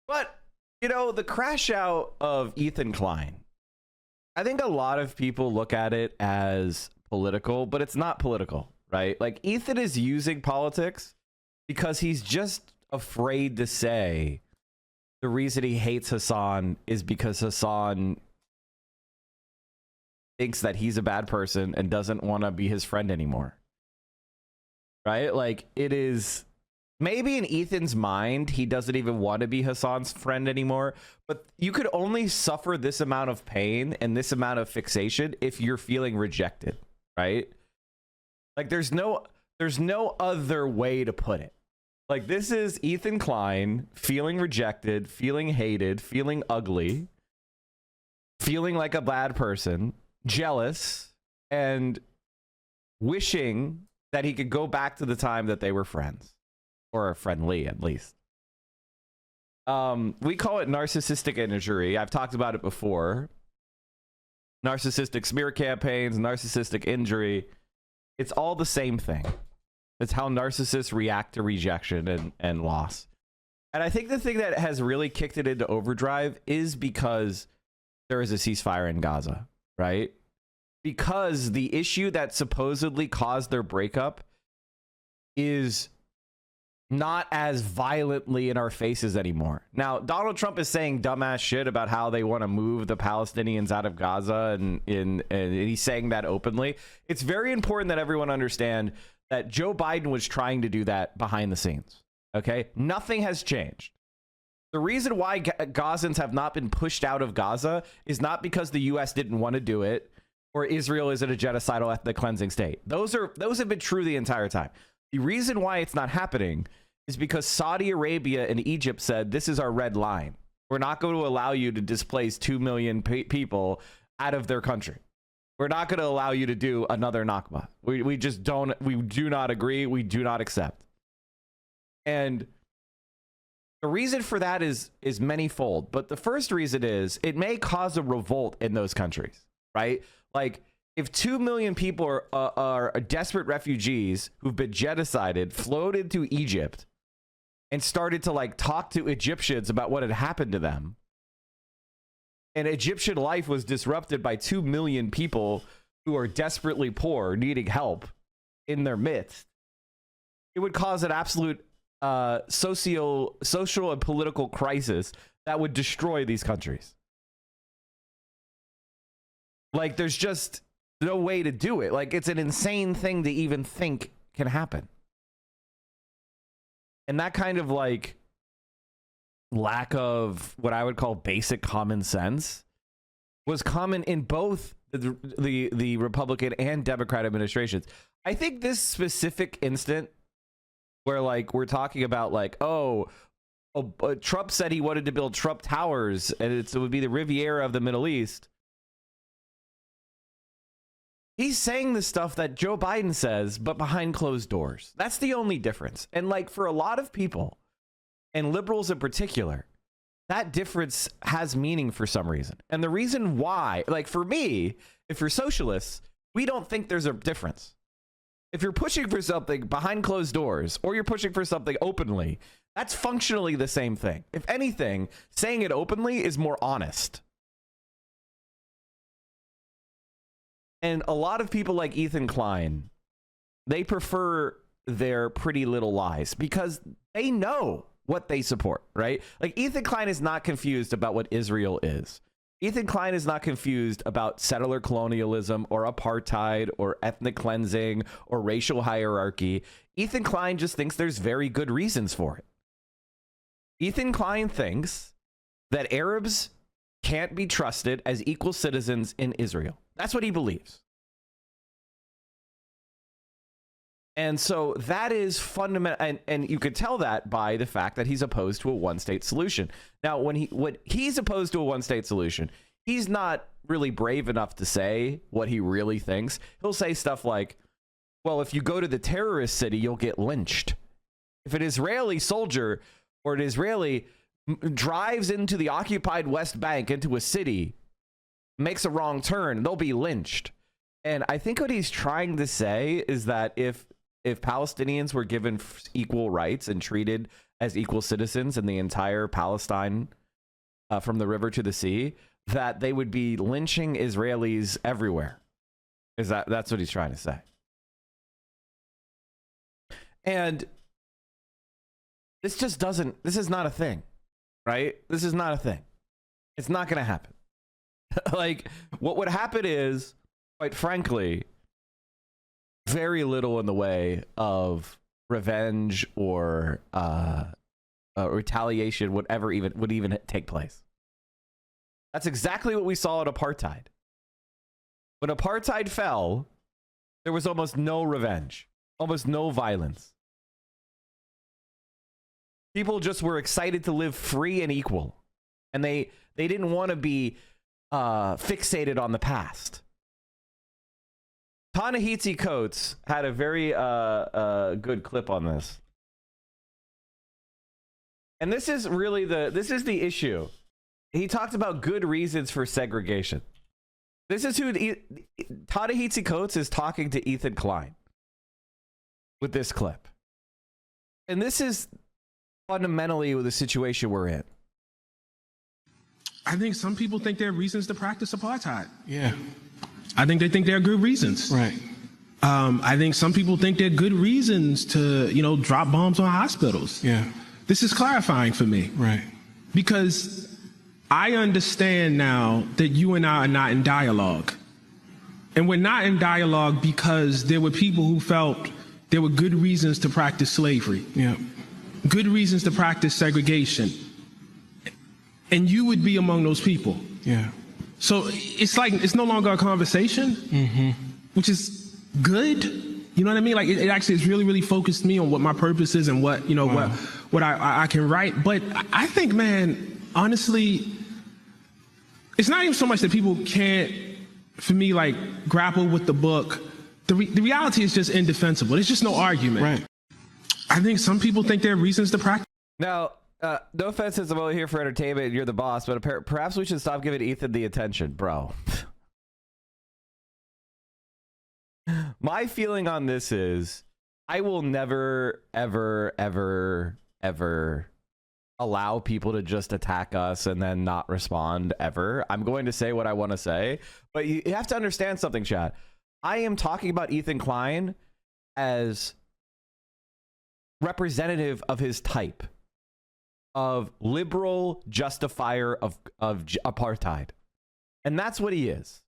But, you know, the crash out of Ethan Klein, I think a lot of people look at it as political, but it's not political, right? Like, Ethan is using politics because he's just afraid to say the reason he hates Hassan is because Hassan thinks that he's a bad person and doesn't want to be his friend anymore. Right? Like, it is maybe in Ethan's mind, he doesn't even want to be Hassan's friend anymore, but you could only suffer this amount of pain and this amount of fixation if you're feeling rejected, right? Like, there's no other way to put it. Like, this is Ethan Klein feeling rejected, feeling hated, feeling ugly, feeling like a bad person, jealous, and wishing that he could go back to the time that they were friends, or friendly at least. We call it narcissistic injury. I've talked about it before. Narcissistic smear campaigns, narcissistic injury. It's all the same thing. It's how narcissists react to rejection and loss. And I think the thing that has really kicked it into overdrive is because there is a ceasefire in Gaza, right? Because the issue that supposedly caused their breakup is not as violently in our faces anymore. Now, Donald Trump is saying dumbass shit about how they want to move the Palestinians out of Gaza, and he's saying that openly. It's very important that everyone understand that Joe Biden was trying to do that behind the scenes. Okay? Nothing has changed. The reason why Gazans have not been pushed out of Gaza is not because the U.S. didn't want to do it, or Israel isn't a genocidal ethnic cleansing state. Those have been true the entire time. The reason why it's not happening is because Saudi Arabia and Egypt said, this is our red line. We're not going to allow you to displace 2 million people out of their country. We're not going to allow you to do another Nakba. We just don't, we do not agree. We do not accept. And the reason for that is manyfold. But the first reason is it may cause a revolt in those countries, right? Like, if 2 million people are desperate refugees who've been genocided, flowed into Egypt, and started to like talk to Egyptians about what had happened to them, and Egyptian life was disrupted by 2 million people who are desperately poor, needing help in their midst, it would cause an absolute social and political crisis that would destroy these countries. Like, there's just no way to do it. Like, it's an insane thing to even think can happen. And that kind of like lack of what I would call basic common sense was common in both the Republican and Democrat administrations. I think this specific instant where like we're talking about like, Trump said he wanted to build Trump Towers and it would be the Riviera of the Middle East. He's saying the stuff that Joe Biden says, but behind closed doors. That's the only difference. And like for a lot of people, and liberals in particular, that difference has meaning for some reason. And the reason why, like for me, if you're socialists, we don't think there's a difference. If you're pushing for something behind closed doors, or you're pushing for something openly, that's functionally the same thing. If anything, saying it openly is more honest. And a lot of people like Ethan Klein, they prefer their pretty little lies because they know what they support, right? Like Ethan Klein is not confused about what Israel is. Ethan Klein is not confused about settler colonialism or apartheid or ethnic cleansing or racial hierarchy. Ethan Klein just thinks there's very good reasons for it. Ethan Klein thinks that Arabs can't be trusted as equal citizens in Israel. That's what he believes. And so that is fundamental, and you could tell that by the fact that he's opposed to a one-state solution. Now, when he's opposed to a one-state solution, he's not really brave enough to say what he really thinks. He'll say stuff like, well, if you go to the terrorist city, you'll get lynched. If an Israeli soldier or an Israeli drives into the occupied West Bank, into a city, makes a wrong turn, they'll be lynched. And I think what he's trying to say is that if Palestinians were given equal rights and treated as equal citizens in the entire Palestine, from the river to the sea, that they would be lynching Israelis everywhere. That's what he's trying to say. And this is not a thing, right? This is not a thing. It's not going to happen. Like, what would happen is, quite frankly, very little in the way of revenge or retaliation would even take place. That's exactly what we saw at apartheid. When apartheid fell, there was almost no revenge, almost no violence. People just were excited to live free and equal, and they didn't want to be fixated on the past. Ta-Nehisi Coates had a very good clip on this. And this is really the issue. He talked about good reasons for segregation. This is who Ta-Nehisi Coates is talking to Ethan Klein with this clip. And this is fundamentally the situation we're in. I think some people think there are reasons to practice apartheid. Yeah. I think they think there are good reasons. Right. I think some people think there are good reasons to, drop bombs on hospitals. Yeah. This is clarifying for me. Right. Because I understand now that you and I are not in dialogue. And we're not in dialogue because there were people who felt there were good reasons to practice slavery. Yeah. Good reasons to practice segregation. And you would be among those people. Yeah. So it's like, it's no longer a conversation, which is good. You know what I mean? Like it actually has really, really focused me on what my purpose is and what, what I can write. But I think, man, honestly, it's not even so much that people can't, for me, like grapple with the book. The reality is just indefensible. There's just no argument. Right. I think some people think there are reasons to practice. Now, no offense, I'm only here for entertainment and you're the boss, but perhaps we should stop giving Ethan the attention, bro. My feeling on this is I will never, ever, ever, ever allow people to just attack us and then not respond ever. I'm going to say what I want to say, but you have to understand something, Chad. I am talking about Ethan Klein as representative of his type of liberal justifier of apartheid. And that's what he is.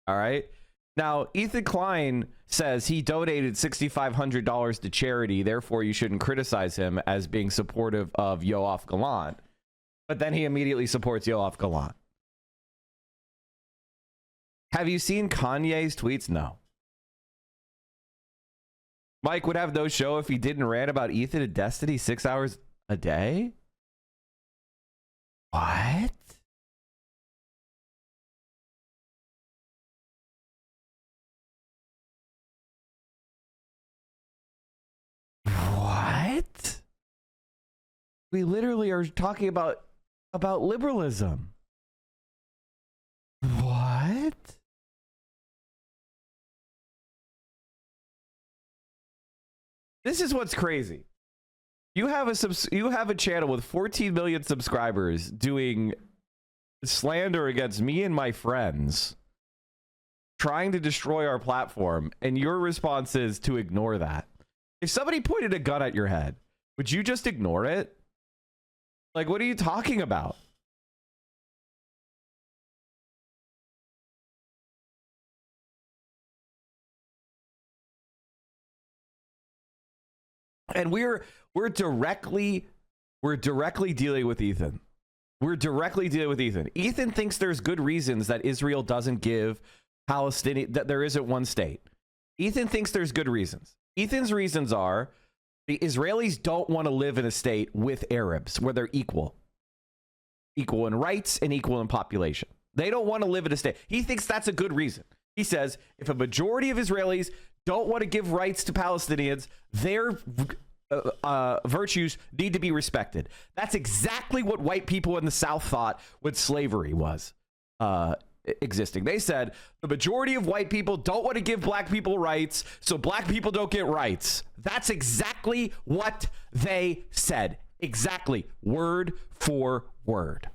All right. Now, Ethan Klein says he donated $6,500 to charity. Therefore, you shouldn't criticize him as being supportive of Yoav Gallant. But then he immediately supports Yoav Gallant. Have you seen Kanye's tweets? No. Mike would have no show if he didn't rant about Ethan and Destiny 6 hours a day? What? What? We literally are talking about liberalism. What? This is what's crazy. You have a channel with 14 million subscribers doing slander against me and my friends, trying to destroy our platform, and your response is to ignore that. If somebody pointed a gun at your head, would you just ignore it? Like, what are you talking about? And we're directly dealing with Ethan. We're directly dealing with Ethan. Ethan thinks there's good reasons that Israel doesn't give Palestinian, that there isn't one state. Ethan thinks there's good reasons. Ethan's reasons are the Israelis don't want to live in a state with Arabs where they're equal in rights and equal in population. They don't want to live in a state. He thinks that's a good reason. He says if a majority of Israelis don't want to give rights to Palestinians, their virtues need to be respected. That's exactly what white people in the South thought when slavery was existing. They said the majority of white people don't want to give black people rights, so black people don't get rights. That's exactly what they said. Exactly. Word for word.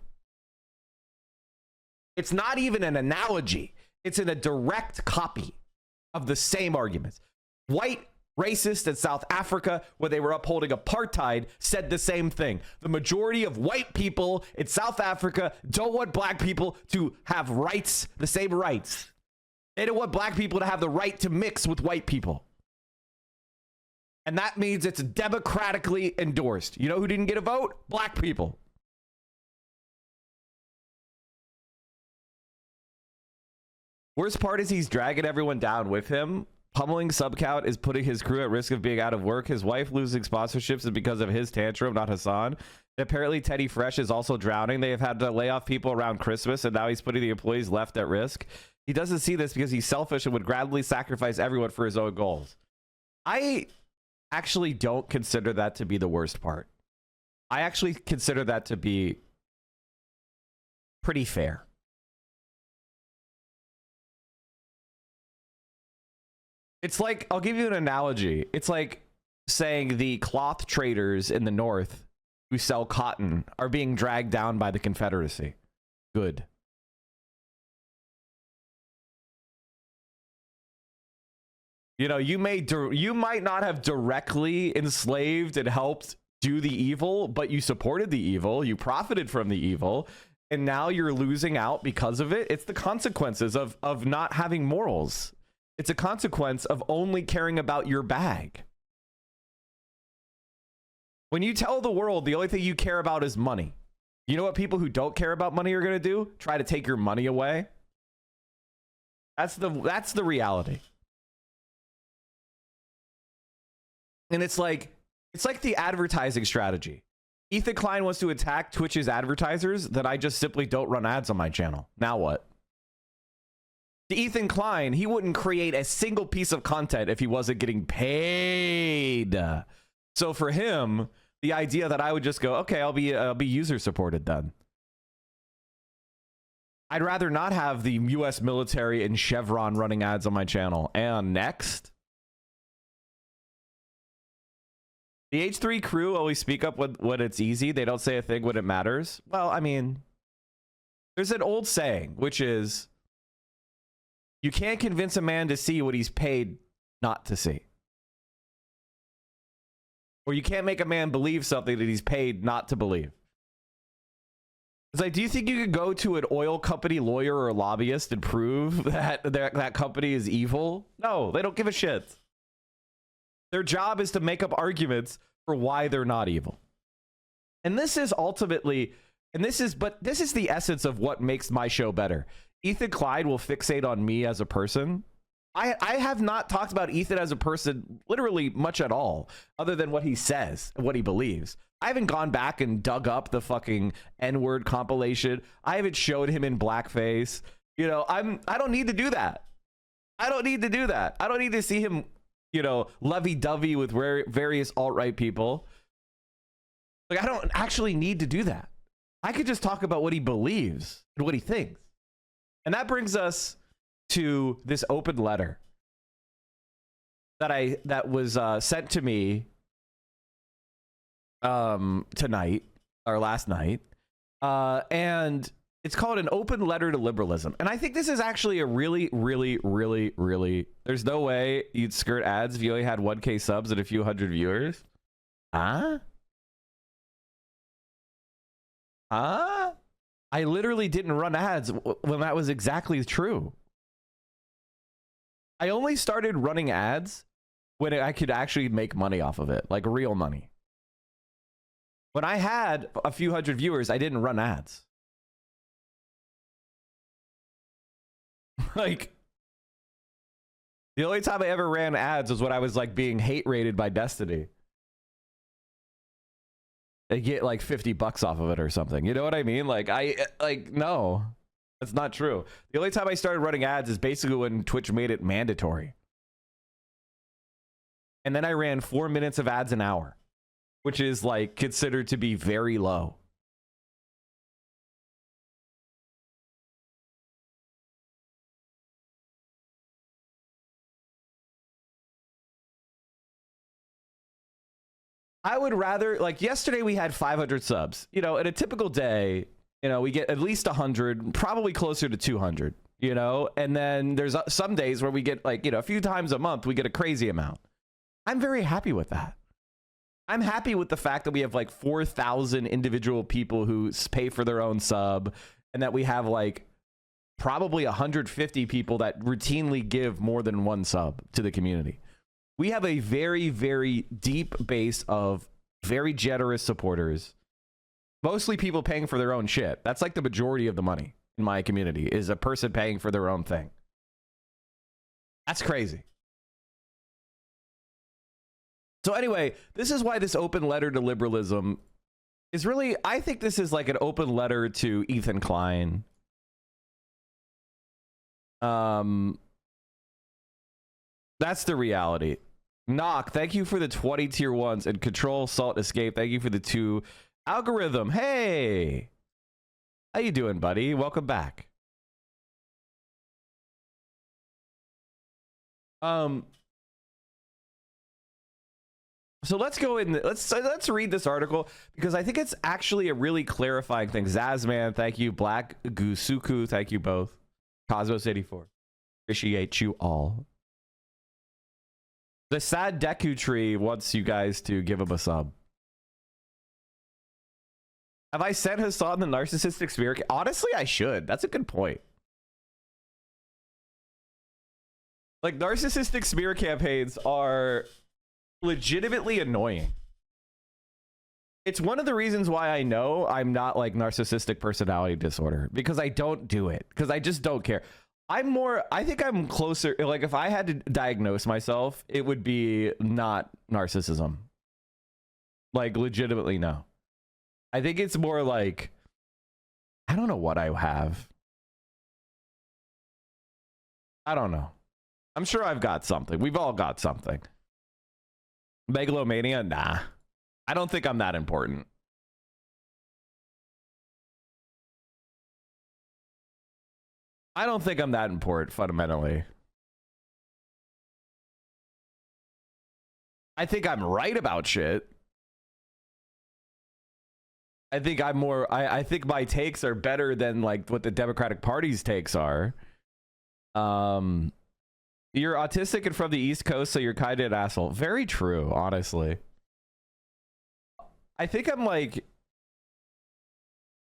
It's not even an analogy. It's in a direct copy of the same arguments. White racists in South Africa, where they were upholding apartheid, said the same thing. The majority of white people in South Africa don't want black people to have rights, the same rights. They don't want black people to have the right to mix with white people. And that means it's democratically endorsed. You know who didn't get a vote? Black people. Worst part is he's dragging everyone down with him. Pummeling subcount is putting his crew at risk of being out of work. His wife losing sponsorships is because of his tantrum, not Hassan. Apparently, Teddy Fresh is also drowning. They have had to lay off people around Christmas, and now he's putting the employees left at risk. He doesn't see this because he's selfish and would gladly sacrifice everyone for his own goals. I actually don't consider that to be the worst part. I actually consider that to be pretty fair. It's like, I'll give you an analogy. It's like saying the cloth traders in the North who sell cotton are being dragged down by the Confederacy. Good. You know, you might not have directly enslaved and helped do the evil, but you supported the evil, you profited from the evil, and now you're losing out because of it. It's the consequences of not having morals. It's a consequence of only caring about your bag. When you tell the world the only thing you care about is money, you know what people who don't care about money are going to do? Try to take your money away. That's the reality. And it's like the advertising strategy. Ethan Klein wants to attack Twitch's advertisers, that I just simply don't run ads on my channel. Now what? To Ethan Klein, he wouldn't create a single piece of content if he wasn't getting paid. So for him, the idea that I would just go, okay, I'll be user supported then. I'd rather not have the US military and Chevron running ads on my channel. And next, the H3 crew always speak up when it's easy. They don't say a thing when it matters. Well, I mean, there's an old saying, which is, you can't convince a man to see what he's paid not to see. Or you can't make a man believe something that he's paid not to believe. It's like, do you think you could go to an oil company lawyer or lobbyist and prove that that company is evil? No, they don't give a shit. Their job is to make up arguments for why they're not evil. And this is ultimately, this is the essence of what makes my show better. Ethan Klein will fixate on me as a person. I have not talked about Ethan as a person literally much at all, other than what he says and what he believes. I haven't gone back and dug up the fucking N-word compilation. I haven't showed him in blackface. You know, I don't need to do that. I don't need to do that. I don't need to see him, you know, lovey-dovey with various alt-right people. Like, I don't actually need to do that. I could just talk about what he believes and what he thinks. And that brings us to this open letter that was sent to me tonight or last night, and it's called An Open Letter to Liberalism. And I think this is actually a really there's no way you'd skirt ads if you only had 1K subs and a few hundred viewers. I literally didn't run ads when that was exactly true. I only started running ads when I could actually make money off of it, like real money. When I had a few hundred viewers, I didn't run ads. Like, the only time I ever ran ads was when I was like being hate rated by Destiny. They get like $50 off of it or something. You know what I mean? Like, no, that's not true. The only time I started running ads is basically when Twitch made it mandatory. And then I ran 4 minutes of ads an hour, which is like considered to be very low. I would rather, like yesterday we had 500 subs. You know, in a typical day, you know, we get at least 100, probably closer to 200, you know, and then there's some days where we get like, you know, a few times a month, we get a crazy amount. I'm very happy with that. I'm happy with the fact that we have like 4,000 individual people who pay for their own sub, and that we have like probably 150 people that routinely give more than one sub to the community. We have a very, very deep base of very generous supporters, mostly people paying for their own shit. That's like the majority of the money in my community is a person paying for their own thing. That's crazy. So anyway, this is why this open letter to liberalism is really, I think this is like an open letter to Ethan Klein. That's the reality. Knock, thank you for the 20 tier 1s, and Control Salt Escape, thank you for the 2. Algorithm, hey, how you doing, buddy? Welcome back. So let's go in. Let's read this article because I think it's actually a really clarifying thing. Zazman, thank you. Black Gusuku, thank you both. Cosmos84, appreciate you all. The sad Deku tree wants you guys to give him a sub. Have I sent Hassan the narcissistic spirit? Honestly, I should. That's a good point. Like, narcissistic smear campaigns are legitimately annoying. It's one of the reasons why I know I'm not like narcissistic personality disorder, because I don't do it, because I just don't care. I think I'm closer, like if I had to diagnose myself, it would be not narcissism. Like legitimately no. I think it's more like, I don't know what I have. I don't know. I'm sure I've got something. We've all got something. Megalomania? Nah. I don't think I'm that important. I don't think I'm that important, fundamentally. I think I'm right about shit. I think I'm more... I think my takes are better than, like, what the Democratic Party's takes are. You're autistic and from the East Coast, so you're kind of an asshole. Very true, honestly. I think I'm, like...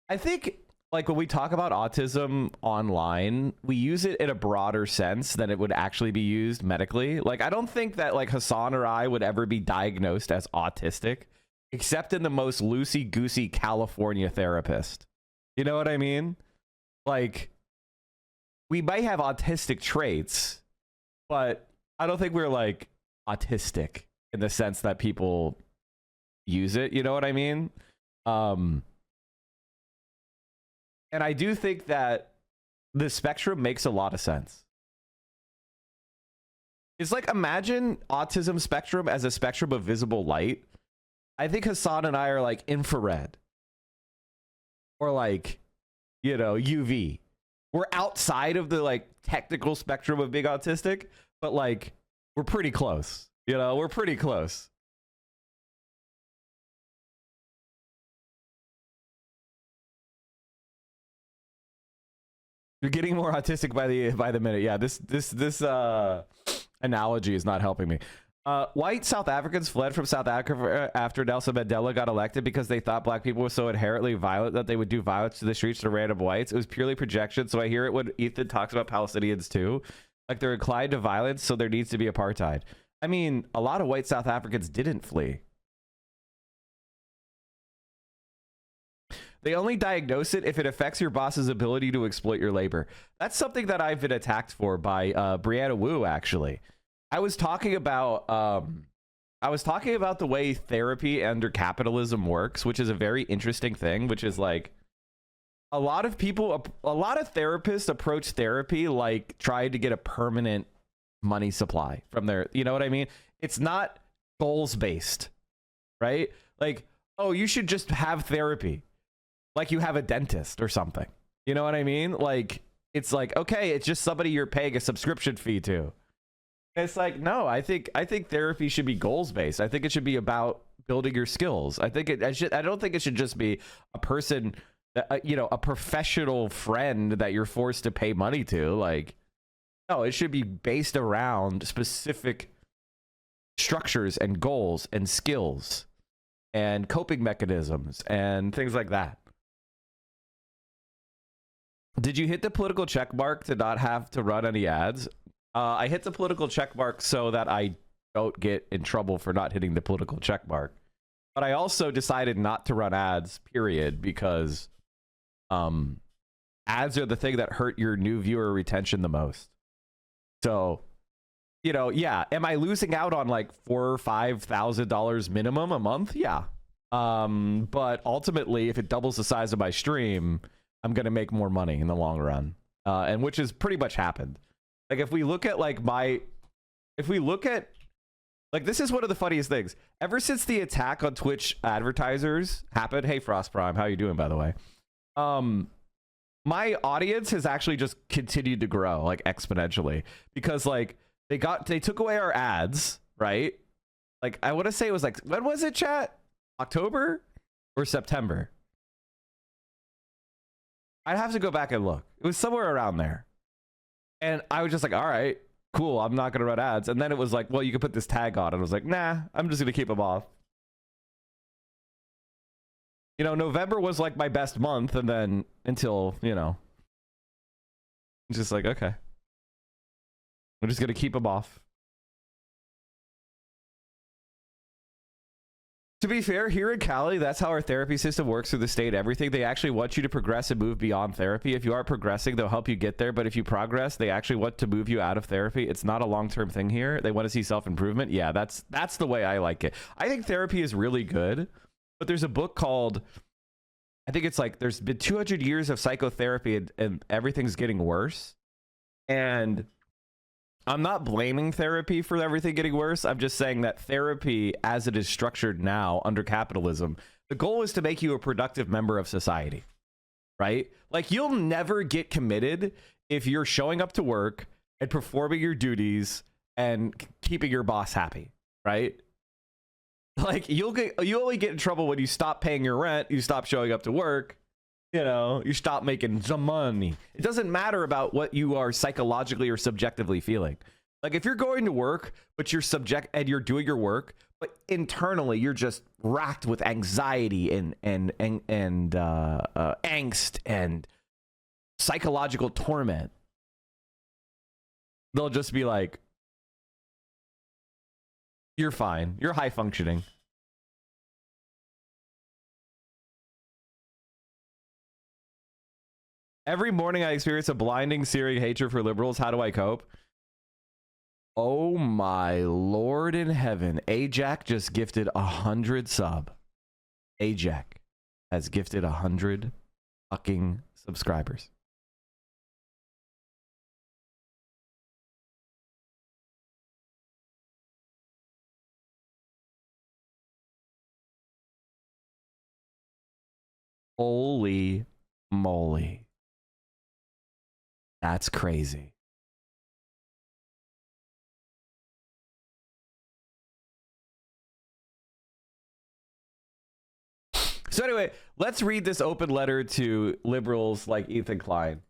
I think... Like when we talk about autism online, we use it in a broader sense than it would actually be used medically. Like, I don't think that like Hassan or I would ever be diagnosed as autistic, except in the most loosey-goosey California therapist. You know what I mean? Like, we might have autistic traits, but I don't think we're like autistic in the sense that people use it. You know what I mean? And I do think that the spectrum makes a lot of sense. It's like, imagine autism spectrum as a spectrum of visible light. I think Hassan and I are like infrared. Or like, you know, UV. We're outside of the like technical spectrum of being autistic, but like, we're pretty close. You know, we're pretty close. You're getting more autistic by the minute. Yeah, this analogy is not helping me. White South Africans fled from South Africa after Nelson Mandela got elected because they thought black people were so inherently violent that they would do violence to the streets to random whites. It was purely projection. So I hear it when Ethan talks about Palestinians too. Like they're inclined to violence, so there needs to be apartheid. I mean, a lot of white South Africans didn't flee. They only diagnose it if it affects your boss's ability to exploit your labor. That's something that I've been attacked for by Brianna Wu, actually. I was talking about the way therapy under capitalism works, which is a very interesting thing, which is like a lot of therapists approach therapy like trying to get a permanent money supply from their, you know what I mean? It's not goals based, right? Like, oh, you should just have therapy. Like you have a dentist or something. You know what I mean? Like, it's like, okay, it's just somebody you're paying a subscription fee to. It's like, no, I think therapy should be goals based. I think it should be about building your skills. I don't think it should just be a person that, you know, a professional friend that you're forced to pay money to. Like, no, it should be based around specific structures and goals and skills and coping mechanisms and things like that. Did you hit the political check mark to not have to run any ads? I hit the political check mark so that I don't get in trouble for not hitting the political check mark. But I also decided not to run ads, period, because ads are the thing that hurt your new viewer retention the most. So, you know, yeah, am I losing out on like $4,000 or $5,000 minimum a month? Yeah. But ultimately, if it doubles the size of my stream, I'm going to make more money in the long run. And which has pretty much happened. Like, if we look at like this is one of the funniest things. Ever since the attack on Twitch advertisers happened, hey Frost Prime, how you doing, by the way? My audience has actually just continued to grow like exponentially, because like they took away our ads, right? Like, I want to say it was like, when was it, chat? October or September? I'd have to go back and look. It was somewhere around there. And I was just like, all right, cool, I'm not going to run ads. And then it was like, well, you can put this tag on. And I was like, nah, I'm just going to keep them off. You know, November was like my best month. And then until, you know, just like, okay, I'm just going to keep them off. To be fair, here in Cali, that's how our therapy system works through the state. Everything, they actually want you to progress and move beyond therapy. If you aren't progressing, they'll help you get there. But if you progress, they actually want to move you out of therapy. It's not a long-term thing here. They want to see self-improvement. Yeah, that's the way I like it. I think therapy is really good. But there's a book called, I think it's like, there's been 200 years of psychotherapy and everything's getting worse. And I'm not blaming therapy for everything getting worse. I'm just saying that therapy, as it is structured now under capitalism, the goal is to make you a productive member of society, right? Like, you'll never get committed if you're showing up to work and performing your duties and keeping your boss happy, right? Like, you only get in trouble when you stop paying your rent, you stop showing up to work, you know, you stop making some money. It doesn't matter about what you are psychologically or subjectively feeling. Like, if you're going to work, but you're doing your work, but internally you're just racked with anxiety and angst and psychological torment, they'll just be like, you're fine. You're high functioning. Every morning I experience a blinding, searing hatred for liberals. How do I cope? Oh my Lord in heaven. Ajax just gifted 100 sub. Ajax has gifted 100 fucking subscribers. Holy moly. That's crazy. So anyway, let's read this open letter to liberals like Ethan Klein.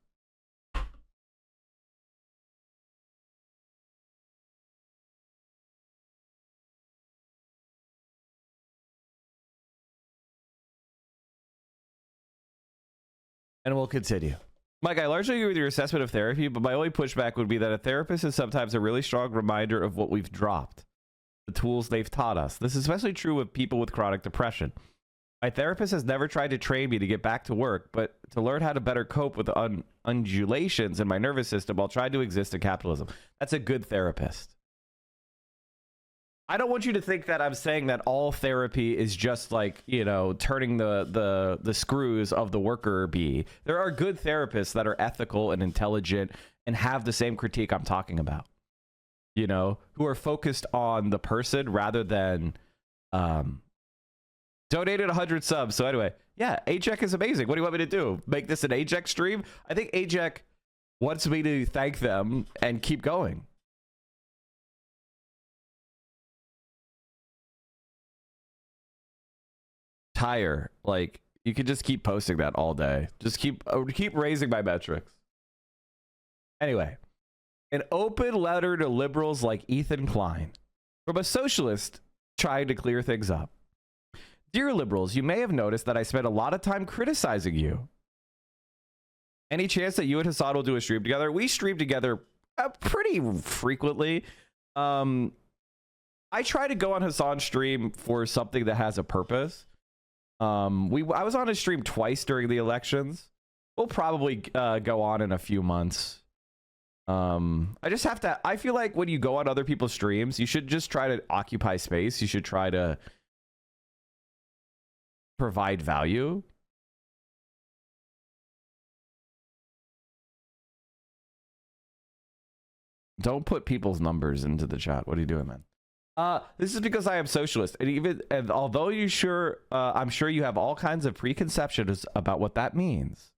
And we'll continue. Mike, I largely agree with your assessment of therapy, but my only pushback would be that a therapist is sometimes a really strong reminder of what we've dropped, the tools they've taught us. This is especially true with people with chronic depression. My therapist has never tried to train me to get back to work, but to learn how to better cope with the undulations in my nervous system while trying to exist in capitalism. That's a good therapist. I don't want you to think that I'm saying that all therapy is just like, you know, turning the screws of the worker bee. There are good therapists that are ethical and intelligent and have the same critique I'm talking about, you know, who are focused on the person rather than donated 100 subs. So anyway, yeah, Ajax is amazing. What do you want me to do? Make this an Ajax stream? I think Ajax wants me to thank them and keep going. retire. Like, you could just keep posting that all day. Just keep raising my metrics. Anyway, an open letter to liberals like Ethan Klein from a socialist trying to clear things up. Dear liberals, you may have noticed that I spent a lot of time criticizing you. Any chance that you and Hassan will do a stream together? We stream together pretty frequently. I try to go on Hassan's stream for something that has a purpose. I was on his stream twice during the elections. We'll probably go on in a few months. I just have to, I feel like when you go on other people's streams, you should just try to occupy space. You should try to provide value. Don't put people's numbers into the chat. What are you doing, man? This is because I am socialist, and although I'm sure you have all kinds of preconceptions about what that means.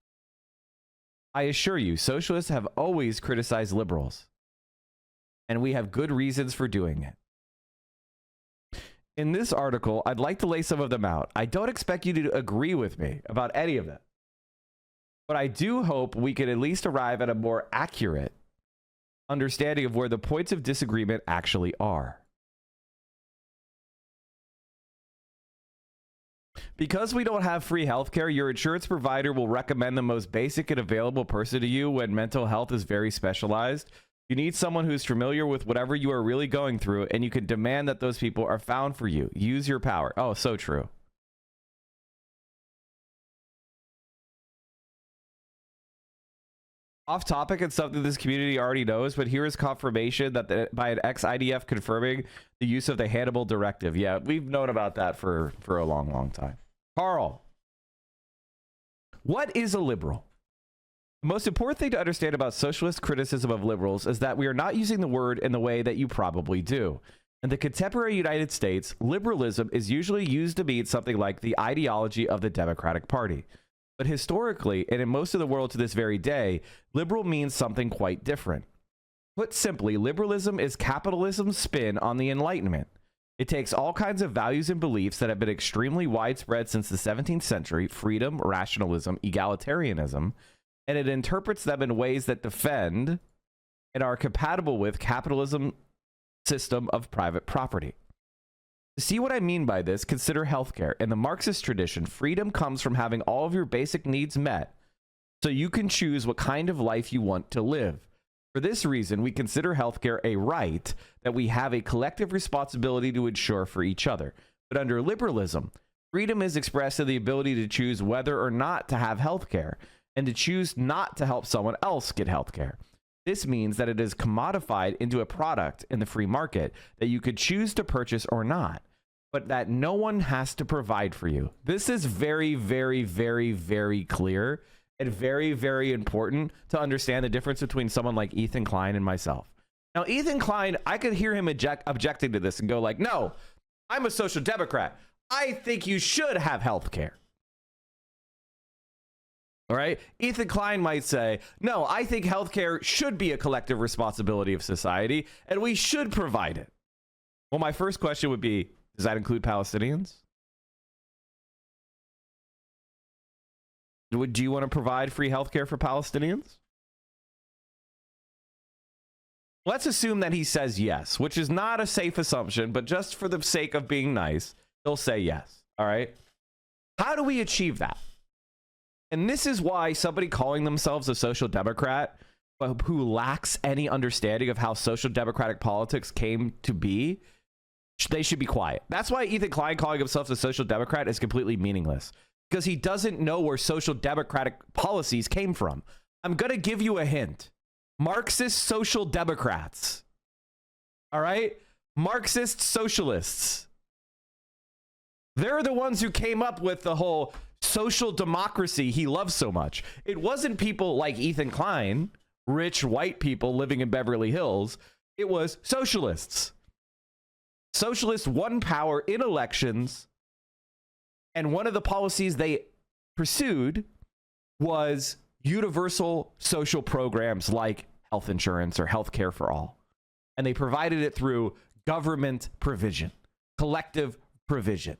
I assure you, socialists have always criticized liberals, and we have good reasons for doing it. In this article, I'd like to lay some of them out. I don't expect you to agree with me about any of them, but I do hope we can at least arrive at a more accurate understanding of where the points of disagreement actually are. Because we don't have free healthcare, your insurance provider will recommend the most basic and available person to you when mental health is very specialized. You need someone who's familiar with whatever you are really going through, and you can demand that those people are found for you. Use your power. Oh, so true. Off topic and something this community already knows, but here is confirmation that by an ex-IDF confirming the use of the Hannibal Directive. Yeah, we've known about that for a long, long time. Carl, what is a liberal? The most important thing to understand about socialist criticism of liberals is that we are not using the word in the way that you probably do. In the contemporary United States, liberalism is usually used to mean something like the ideology of the Democratic Party. But historically, and in most of the world to this very day, liberal means something quite different. Put simply, liberalism is capitalism's spin on the Enlightenment. It takes all kinds of values and beliefs that have been extremely widespread since the 17th century, freedom, rationalism, egalitarianism, and it interprets them in ways that defend and are compatible with capitalism's system of private property. To see what I mean by this, consider healthcare. In the Marxist tradition, freedom comes from having all of your basic needs met, so you can choose what kind of life you want to live. For this reason, we consider healthcare a right that we have a collective responsibility to ensure for each other. But under liberalism, freedom is expressed in the ability to choose whether or not to have healthcare, and to choose not to help someone else get healthcare. This means that it is commodified into a product in the free market that you could choose to purchase or not, but that no one has to provide for you. This is very, very, very, very clear and very, very important to understand the difference between someone like Ethan Klein and myself. Now, Ethan Klein, I could hear him objecting to this and go like, no, I'm a social democrat. I think you should have health care. All right. Ethan Klein might say, no, I think healthcare should be a collective responsibility of society and we should provide it. Well, my first question would be, does that include Palestinians? Do you want to provide free healthcare for Palestinians? Let's assume that he says yes, which is not a safe assumption, but just for the sake of being nice, he'll say yes. All right. How do we achieve that? And this is why somebody calling themselves a social democrat, but who lacks any understanding of how social democratic politics came to be, they should be quiet. That's why Ethan Klein calling himself a social democrat is completely meaningless, because he doesn't know where social democratic policies came from. I'm going to give you a hint. Marxist social democrats. All right? Marxist socialists. They're the ones who came up with the whole social democracy he loves so much. It wasn't people like Ethan Klein, rich white people living in Beverly Hills. It was socialists. Socialists won power in elections, and one of the policies they pursued was universal social programs like health insurance or health care for all. And they provided it through government provision, collective provision.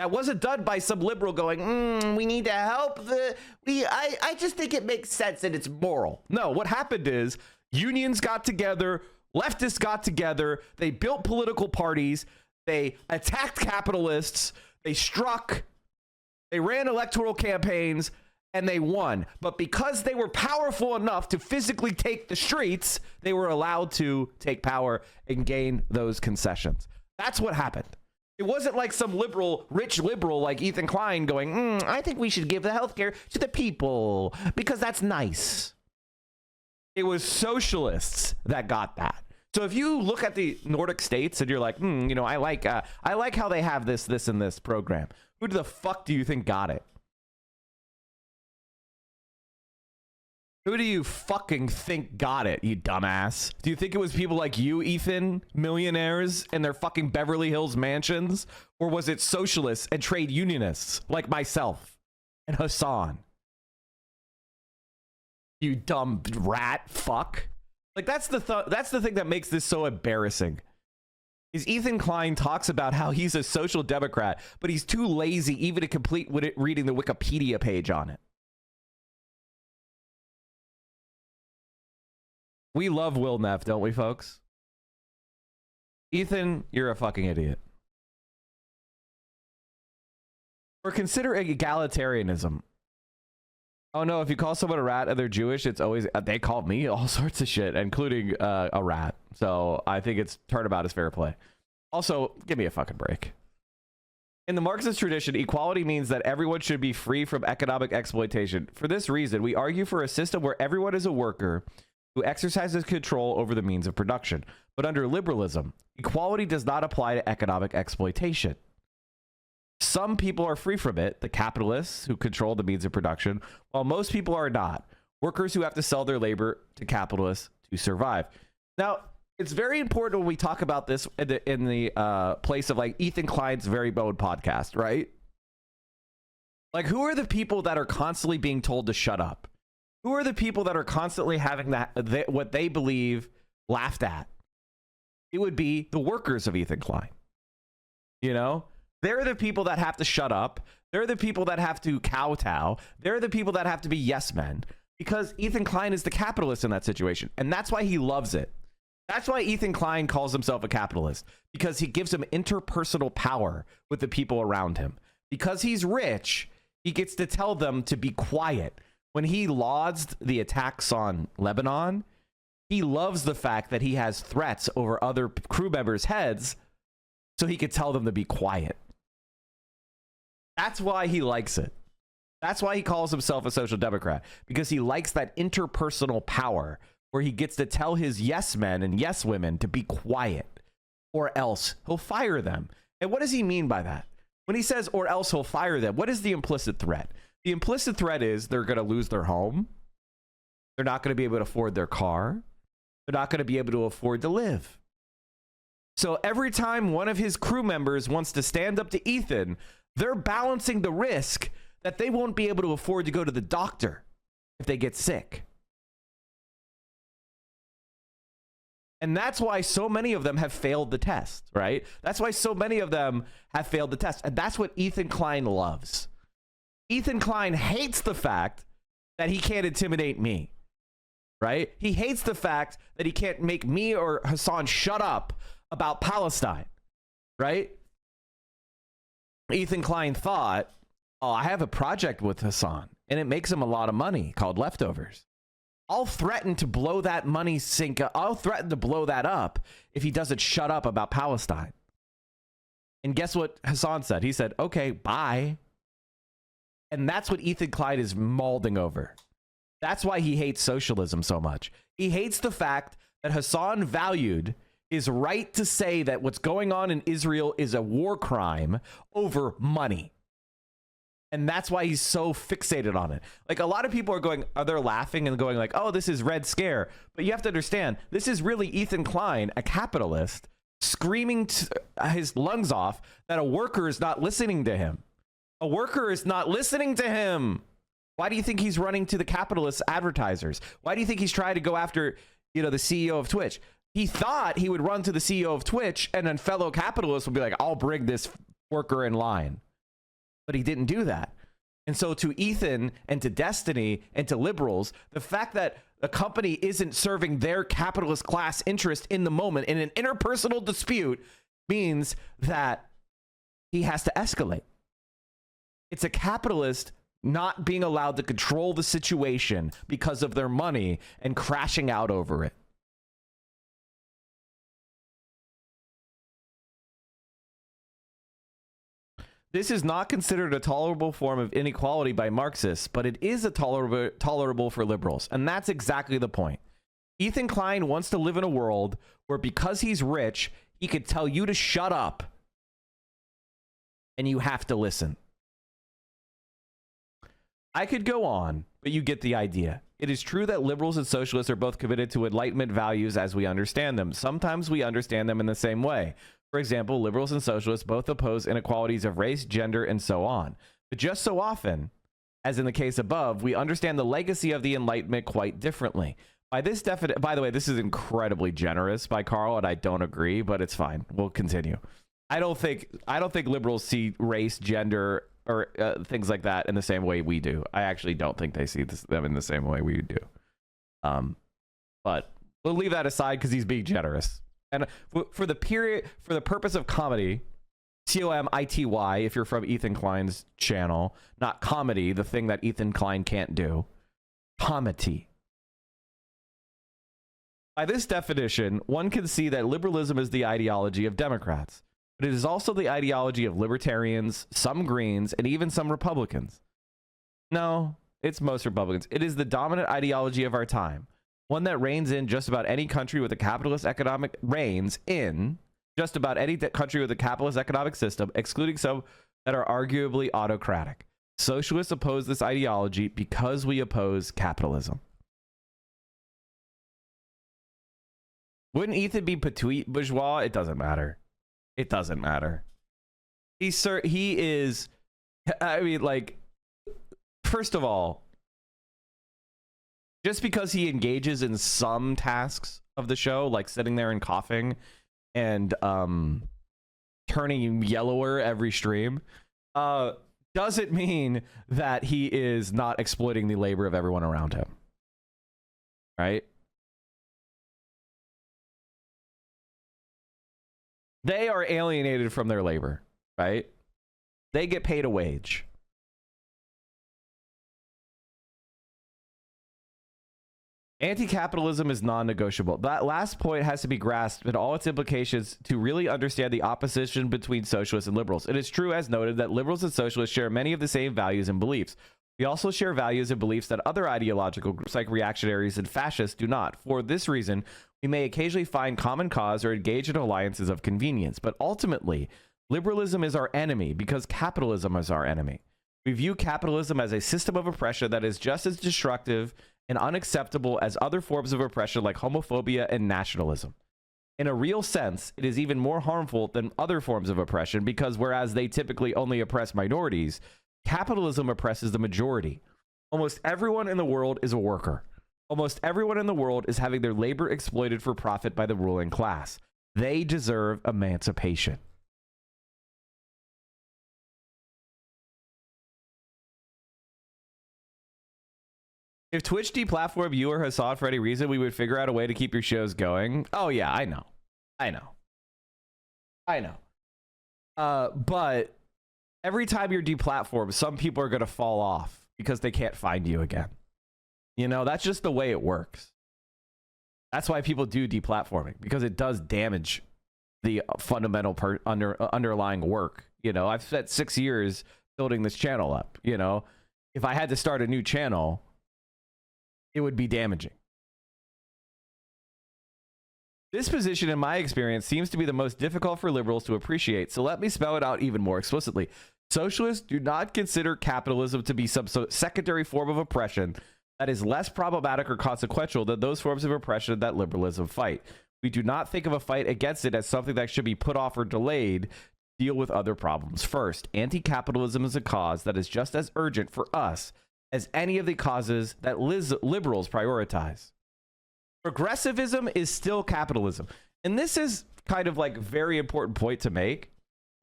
That wasn't done by some liberal going, we need to help I just think it makes sense and it's moral. No, what happened is unions got together, leftists got together, they built political parties, they attacked capitalists, they struck, they ran electoral campaigns, and they won. But because they were powerful enough to physically take the streets, they were allowed to take power and gain those concessions. That's what happened. It wasn't like some liberal, rich liberal like Ethan Klein going, I think we should give the healthcare to the people because that's nice. It was socialists that got that. So if you look at the Nordic states and you're like, I like how they have this, and this program. Who the fuck do you think got it? Who do you fucking think got it, you dumbass? Do you think it was people like you, Ethan, millionaires in their fucking Beverly Hills mansions? Or was it socialists and trade unionists like myself and Hassan? You dumb rat fuck. Like, that's the thing that makes this so embarrassing. Is Ethan Klein talks about how he's a social democrat, but he's too lazy even to complete reading the Wikipedia page on it. We love Will Neff, don't we, folks? Ethan, you're a fucking idiot. Or consider egalitarianism. Oh no, if you call someone a rat and they're Jewish, it's always, they called me all sorts of shit, including a rat. So I think it's turnabout is fair play. Also, give me a fucking break. In the Marxist tradition, equality means that everyone should be free from economic exploitation. For this reason, we argue for a system where everyone is a worker who exercises control over the means of production. But under liberalism, equality does not apply to economic exploitation. Some people are free from it, the capitalists who control the means of production, while most people are not, workers who have to sell their labor to capitalists to survive. Now, it's very important when we talk about this in the place of like Ethan Klein's Very Bone podcast, right? Like, who are the people that are constantly being told to shut up? Who are the people that are constantly having what they believe laughed at? It would be the workers of Ethan Klein. You know? They're the people that have to shut up. They're the people that have to kowtow. They're the people that have to be yes men. Because Ethan Klein is the capitalist in that situation. And that's why he loves it. That's why Ethan Klein calls himself a capitalist. Because he gives him interpersonal power with the people around him. Because he's rich, he gets to tell them to be quiet. When he lauds the attacks on Lebanon, he loves the fact that he has threats over other crew members' heads so he could tell them to be quiet. That's why he likes it. That's why he calls himself a social democrat, because he likes that interpersonal power where he gets to tell his yes men and yes women to be quiet or else he'll fire them. And what does he mean by that? When he says or else he'll fire them, what is the implicit threat? The implicit threat is they're going to lose their home. They're not going to be able to afford their car. They're not going to be able to afford to live. So every time one of his crew members wants to stand up to Ethan, they're balancing the risk that they won't be able to afford to go to the doctor if they get sick. And that's why so many of them have failed the test, right? That's why so many of them have failed the test. And that's what Ethan Klein loves. Ethan Klein hates the fact that he can't intimidate me, right? He hates the fact that he can't make me or Hassan shut up about Palestine, right? Ethan Klein thought, oh, I have a project with Hassan and it makes him a lot of money called Leftovers. I'll threaten to blow that money sink. I'll threaten to blow that up if he doesn't shut up about Palestine. And guess what Hassan said? He said, okay, bye. And that's what Ethan Klein is mauling over. That's why he hates socialism so much. He hates the fact that Hassan valued his right to say that what's going on in Israel is a war crime over money. And that's why he's so fixated on it. Like, a lot of people are they're laughing and going like, oh, this is Red Scare. But you have to understand, this is really Ethan Klein, a capitalist, screaming his lungs off that a worker is not listening to him. A worker is not listening to him. Why do you think he's running to the capitalist advertisers? Why do you think he's trying to go after, the CEO of Twitch? He thought he would run to the CEO of Twitch and then fellow capitalists would be like, I'll bring this worker in line. But he didn't do that. And so to Ethan and to Destiny and to liberals, the fact that a company isn't serving their capitalist class interest in the moment in an interpersonal dispute means that he has to escalate. It's a capitalist not being allowed to control the situation because of their money and crashing out over it. This is not considered a tolerable form of inequality by Marxists, but it is a tolerable for liberals. And that's exactly the point. Ethan Klein wants to live in a world where because he's rich, he could tell you to shut up and you have to listen. I could go on, but you get the idea. It is true that liberals and socialists are both committed to Enlightenment values as we understand them. Sometimes we understand them in the same way. For example, liberals and socialists both oppose inequalities of race, gender, and so on. But just so often, as in the case above, we understand the legacy of the Enlightenment quite differently. By the way, this is incredibly generous by Carl, and I don't agree, but it's fine. We'll continue. I don't think liberals see race, gender, or things like that in the same way we do. I actually don't think they see them in the same way we do. But we'll leave that aside because he's being generous. And for the purpose of comedy, COMITY, if you're from Ethan Klein's channel, not comedy, the thing that Ethan Klein can't do, comedy. By this definition, one can see that liberalism is the ideology of Democrats, but it is also the ideology of libertarians, some Greens, and even some Republicans. No, it's most Republicans. It is the dominant ideology of our time. One that reigns in just about any country with a capitalist economic system, excluding some that are arguably autocratic. Socialists oppose this ideology because we oppose capitalism. Wouldn't Ethan be petit bourgeois? It doesn't matter. It doesn't matter. He is, I mean, like, first of all, just because he engages in some tasks of the show, like sitting there and coughing and turning yellower every stream, doesn't mean that he is not exploiting the labor of everyone around him. Right? They are alienated from their labor, right? They get paid a wage. Anti-capitalism is non-negotiable. That last point has to be grasped in all its implications to really understand the opposition between socialists and liberals. It is true, as noted, that liberals and socialists share many of the same values and beliefs. We also share values and beliefs that other ideological groups like reactionaries and fascists do not. For this reason, we may occasionally find common cause or engage in alliances of convenience. But ultimately, liberalism is our enemy because capitalism is our enemy. We view capitalism as a system of oppression that is just as destructive and unacceptable as other forms of oppression like homophobia and nationalism. In a real sense, it is even more harmful than other forms of oppression because whereas they typically only oppress minorities, capitalism oppresses the majority. Almost everyone in the world is a worker. Almost everyone in the world is having their labor exploited for profit by the ruling class. They deserve emancipation. If Twitch deplatformed you or Hassan for any reason, we would figure out a way to keep your shows going. Oh yeah, I know. But every time you're deplatformed, some people are going to fall off because they can't find you again. You know, that's just the way it works. That's why people do deplatforming, because it does damage the fundamental underlying work. You know, I've spent 6 years building this channel up. You know, if I had to start a new channel, it would be damaging. This position, in my experience, seems to be the most difficult for liberals to appreciate, so let me spell it out even more explicitly. Socialists do not consider capitalism to be some secondary form of oppression that is less problematic or consequential than those forms of oppression that liberalism fight. We do not think of a fight against it as something that should be put off or delayed to deal with other problems first. Anti-capitalism is a cause that is just as urgent for us as any of the causes that liberals prioritize. Progressivism is still capitalism. And this is kind of like a very important point to make.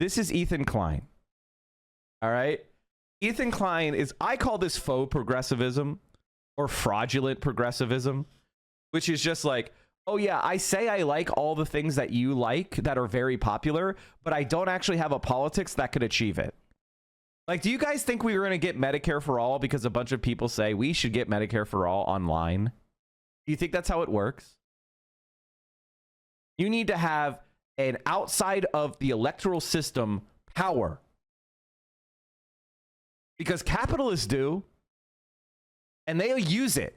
This is Ethan Klein. All right? Ethan Klein is, I call this faux progressivism or fraudulent progressivism, which is just like, oh yeah, I say I like all the things that you like that are very popular, but I don't actually have a politics that could achieve it. Like, do you guys think we were going to get Medicare for all because a bunch of people say we should get Medicare for all online? Do you think that's how it works? You need to have an outside of the electoral system power. Because capitalists do, and they'll use it.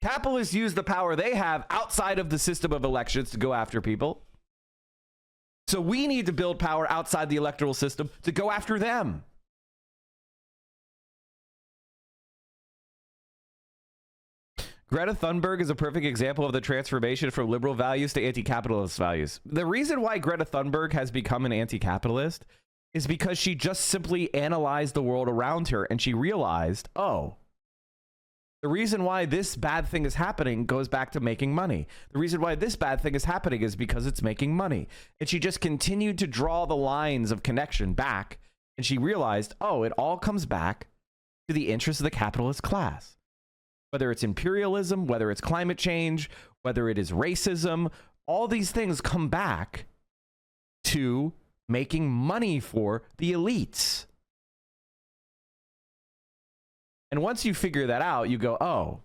Capitalists use the power they have outside of the system of elections to go after people. So we need to build power outside the electoral system to go after them. Greta Thunberg is a perfect example of the transformation from liberal values to anti-capitalist values. The reason why Greta Thunberg has become an anti-capitalist is because she just simply analyzed the world around her and she realized, oh, the reason why this bad thing is happening goes back to making money. The reason why this bad thing is happening is because it's making money. And she just continued to draw the lines of connection back. And she realized, oh, it all comes back to the interests of the capitalist class. Whether it's imperialism, whether it's climate change, whether it is racism, all these things come back to making money for the elites. And once you figure that out, you go, oh,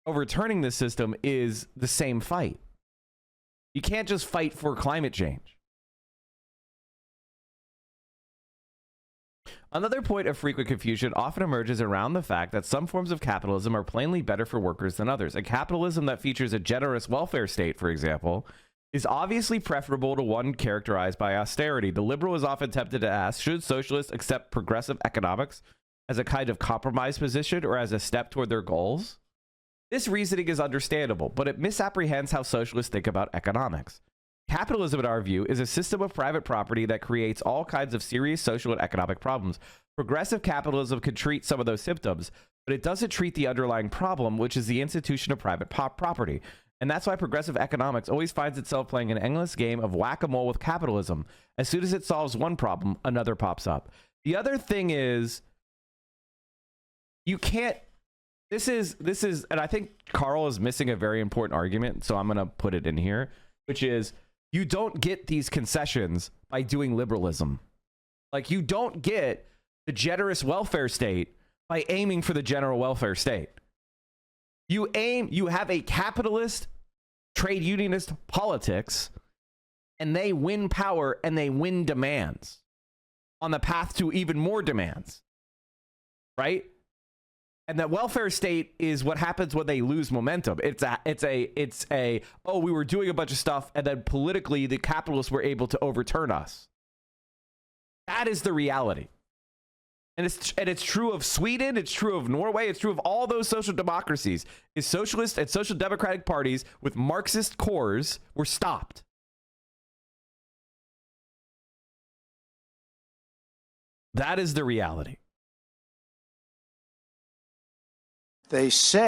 overturning this system is the same fight. You can't just fight for climate change. Another point of frequent confusion often emerges around the fact that some forms of capitalism are plainly better for workers than others. A capitalism that features a generous welfare state, for example, is obviously preferable to one characterized by austerity. The liberal is often tempted to ask, should socialists accept progressive economics as a kind of compromise position or as a step toward their goals? This reasoning is understandable, but it misapprehends how socialists think about economics. Capitalism, in our view, is a system of private property that creates all kinds of serious social and economic problems. Progressive capitalism can treat some of those symptoms, but it doesn't treat the underlying problem, which is the institution of private property. And that's why progressive economics always finds itself playing an endless game of whack-a-mole with capitalism. As soon as it solves one problem, another pops up. The other thing is, you can't, this is, and I think Carl is missing a very important argument, so I'm going to put it in here, which is, you don't get these concessions by doing liberalism. Like, you don't get the generous welfare state by aiming for the general welfare state. You have a capitalist, trade unionist politics, and they win power and they win demands on the path to even more demands, right? And that welfare state is what happens when they lose momentum. It's a oh, we were doing a bunch of stuff and then politically the capitalists were able to overturn us. That is the reality. And it's true of Sweden, it's true of Norway, it's true of all those social democracies. Is socialist and social democratic parties with Marxist cores were stopped. That is the reality. They say.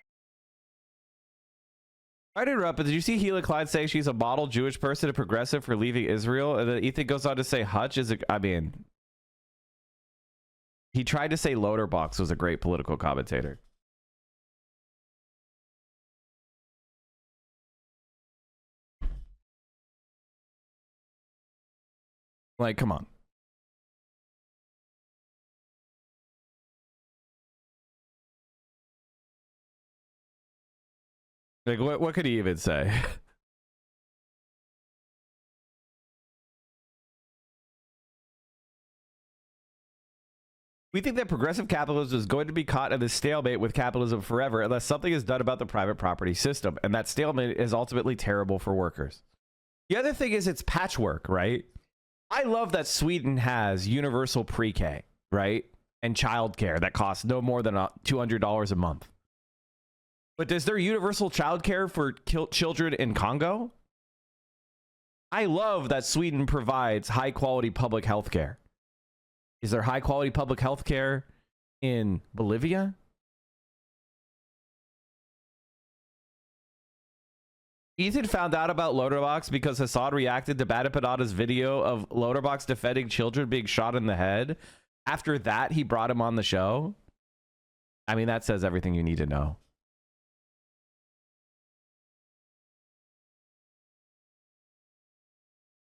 I interrupt, but did you see Hila Klein saying she's a model Jewish person and progressive for leaving Israel? And then Ethan goes on to say Hutch is I mean, he tried to say Loderbox was a great political commentator. Like, come on. Like, what could he even say? We think that progressive capitalism is going to be caught in this stalemate with capitalism forever unless something is done about the private property system. And that stalemate is ultimately terrible for workers. The other thing is it's patchwork, right? I love that Sweden has universal pre-K, right? And childcare that costs no more than $200 a month. But does there universal childcare for children in Congo? I love that Sweden provides high quality public health care. Is there high quality public health care in Bolivia? Ethan found out about Loaderbox because Hassan reacted to Badapadada's video of Loaderbox defending children being shot in the head. After that, he brought him on the show. I mean, that says everything you need to know.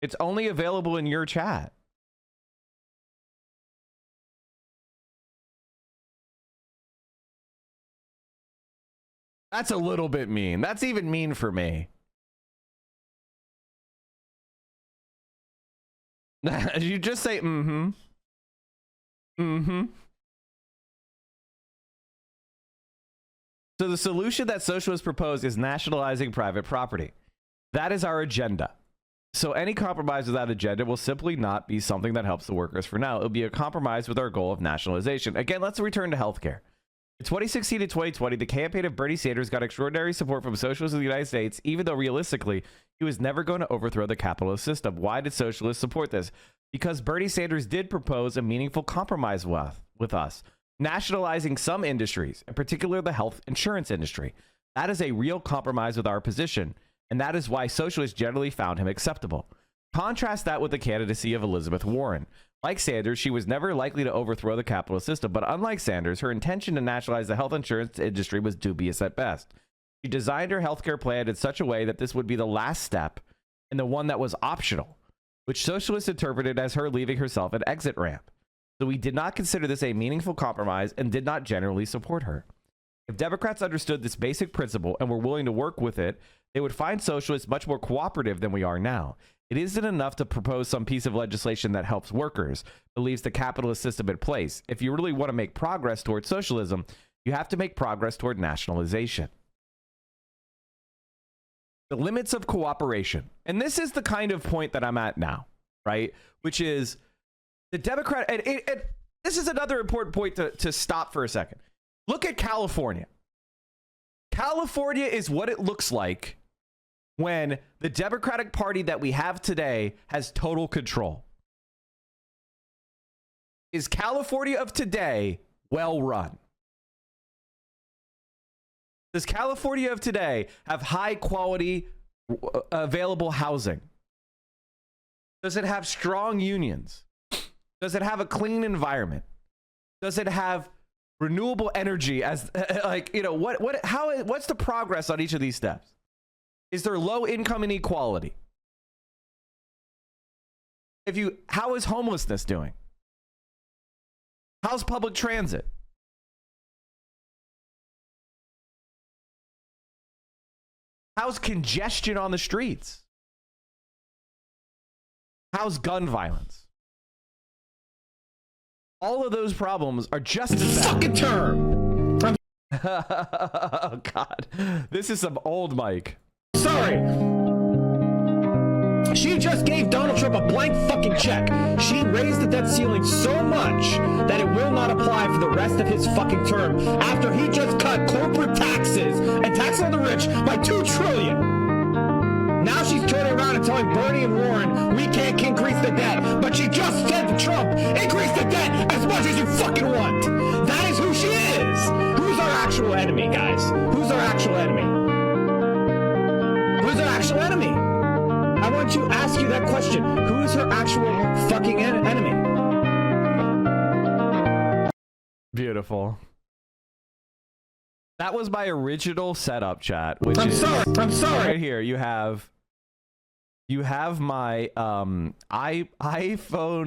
It's only available in your chat. That's a little bit mean. That's even mean for me. You just say, mm-hmm. Mm-hmm. So the solution that socialists propose is nationalizing private property. That is our agenda. So any compromise with that agenda will simply not be something that helps the workers for now. It'll be a compromise with our goal of nationalization. Again, let's return to healthcare. In 2016 and 2020, the campaign of Bernie Sanders got extraordinary support from socialists in the United States, even though realistically, he was never going to overthrow the capitalist system. Why did socialists support this? Because Bernie Sanders did propose a meaningful compromise with us, nationalizing some industries, in particular the health insurance industry. That is a real compromise with our position, and that is why socialists generally found him acceptable. Contrast that with the candidacy of Elizabeth Warren. Like Sanders, she was never likely to overthrow the capitalist system, but unlike Sanders, her intention to nationalize the health insurance industry was dubious at best. She designed her healthcare plan in such a way that this would be the last step and the one that was optional, which socialists interpreted as her leaving herself an exit ramp. So we did not consider this a meaningful compromise and did not generally support her. If Democrats understood this basic principle and were willing to work with it, they would find socialists much more cooperative than we are now. It isn't enough to propose some piece of legislation that helps workers, but leaves the capitalist system in place. If you really want to make progress toward socialism, you have to make progress toward nationalization. The limits of cooperation. And this is the kind of point that I'm at now, right? Which is the Democrat, and this is another important point to stop for a second. Look at California. California is what it looks like when the Democratic Party that we have today has total control. Is California of today well run? Does California of today have high quality available housing? Does it have strong unions? Does it have a clean environment? Does it have renewable energy as like, you know, what's the progress on each of these steps? Is there low income inequality? How is homelessness doing? How's public transit? How's congestion on the streets? How's gun violence? All of those problems are just as bad. Fucking term. Oh God, this is some old Mike. Sorry. She just gave Donald Trump a blank fucking check. She raised the debt ceiling so much that it will not apply for the rest of his fucking term after he just cut corporate taxes and tax on the rich by $2 trillion. Now she's turning around and telling Bernie and Warren we can't increase the debt, but she just said to Trump, increase the debt as much as you fucking want. That is who she is. Who's our actual enemy, guys? Who's our actual enemy? Who's our actual enemy? I want to ask you that question. Who's her actual fucking enemy? Beautiful. That was my original setup, chat. Which I'm sorry. Right here, you have my iPhone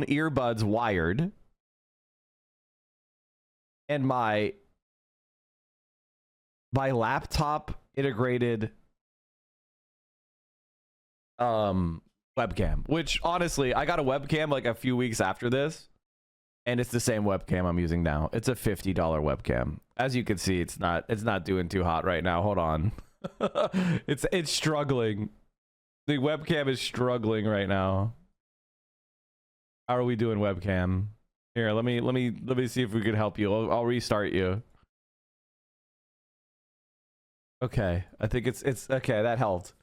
earbuds wired, and my laptop integrated webcam, which honestly I got a webcam like a few weeks after this, and it's the same webcam I'm using now. It's a $50 webcam. As you can see, it's not doing too hot right now. Hold on. it's struggling. The webcam is struggling right now. How are we doing, webcam? Here, let me see if we can help you. I'll restart you. Okay, I think it's okay. That helped.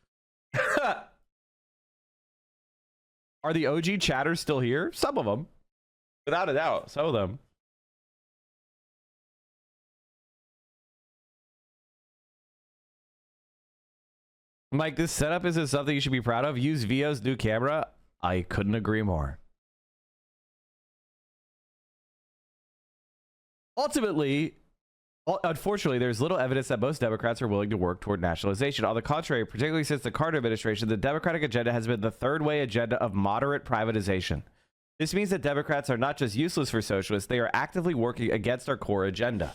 Are the OG chatters still here? Some of them. Without a doubt, some of them. Mike, this setup isn't something you should be proud of. Use Vio's new camera. I couldn't agree more. Ultimately, unfortunately, there's little evidence that most Democrats are willing to work toward nationalization. On the contrary, particularly since the Carter administration, the Democratic agenda has been the third way agenda of moderate privatization. This means that Democrats are not just useless for socialists, they are actively working against our core agenda.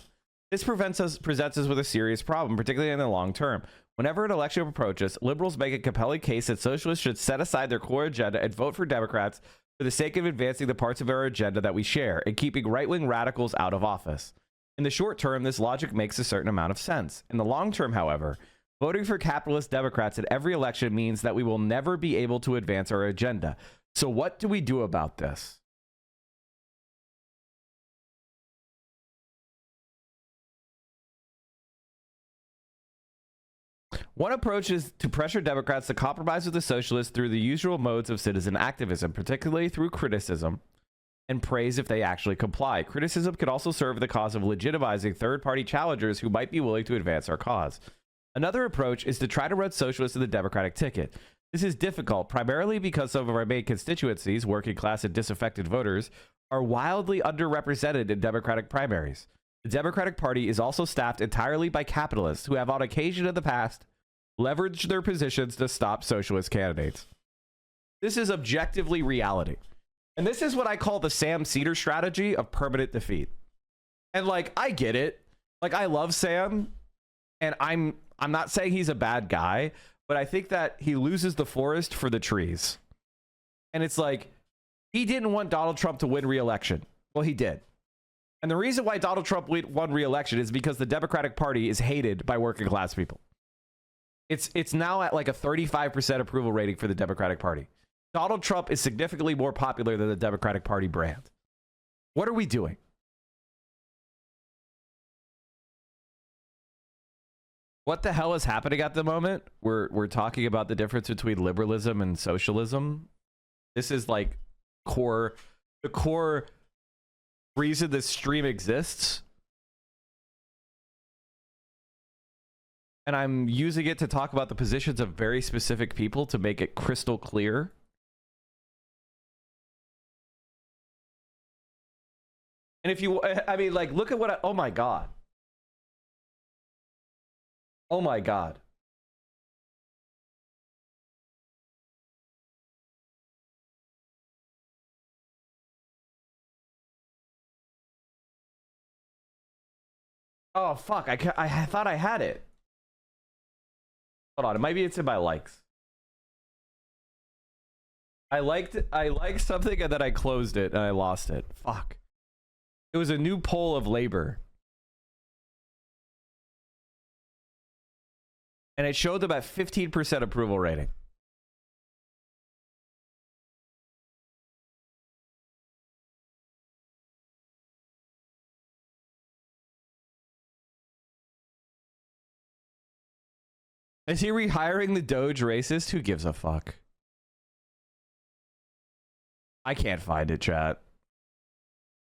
This presents us with a serious problem, particularly in the long term. Whenever an election approaches, liberals make a compelling case that socialists should set aside their core agenda and vote for Democrats for the sake of advancing the parts of our agenda that we share and keeping right-wing radicals out of office. In the short term, this logic makes a certain amount of sense. In the long term, however, voting for capitalist Democrats at every election means that we will never be able to advance our agenda. So what do we do about this? One approach is to pressure Democrats to compromise with the socialists through the usual modes of citizen activism, particularly through criticism and praise if they actually comply. Criticism could also serve the cause of legitimizing third-party challengers who might be willing to advance our cause. Another approach is to try to run socialists to the Democratic ticket. This is difficult, primarily because some of our main constituencies, working class and disaffected voters, are wildly underrepresented in Democratic primaries. The Democratic Party is also staffed entirely by capitalists who have on occasion in the past leveraged their positions to stop socialist candidates. This is objectively reality. And this is what I call the Sam Cedar strategy of permanent defeat. And like, I get it. Like, I love Sam, and I'm not saying he's a bad guy, but I think that he loses the forest for the trees. And it's like, he didn't want Donald Trump to win re-election. Well, he did. And the reason why Donald Trump won re-election is because the Democratic Party is hated by working class people. It's now at like a 35% approval rating for the Democratic Party. Donald Trump is significantly more popular than the Democratic Party brand. What are we doing? What the hell is happening at the moment? We're talking about the difference between liberalism and socialism. This is like the core reason this stream exists. And I'm using it to talk about the positions of very specific people to make it crystal clear. And if you, I mean, like, look at what oh my God. Oh my God. Oh, fuck. I thought I had it. Hold on, maybe it's in my likes. I liked something and then I closed it and I lost it. Fuck. It was a new poll of labor. And it showed them at 15% approval rating. Is he rehiring the Doge racist? Who gives a fuck? I can't find it, chat.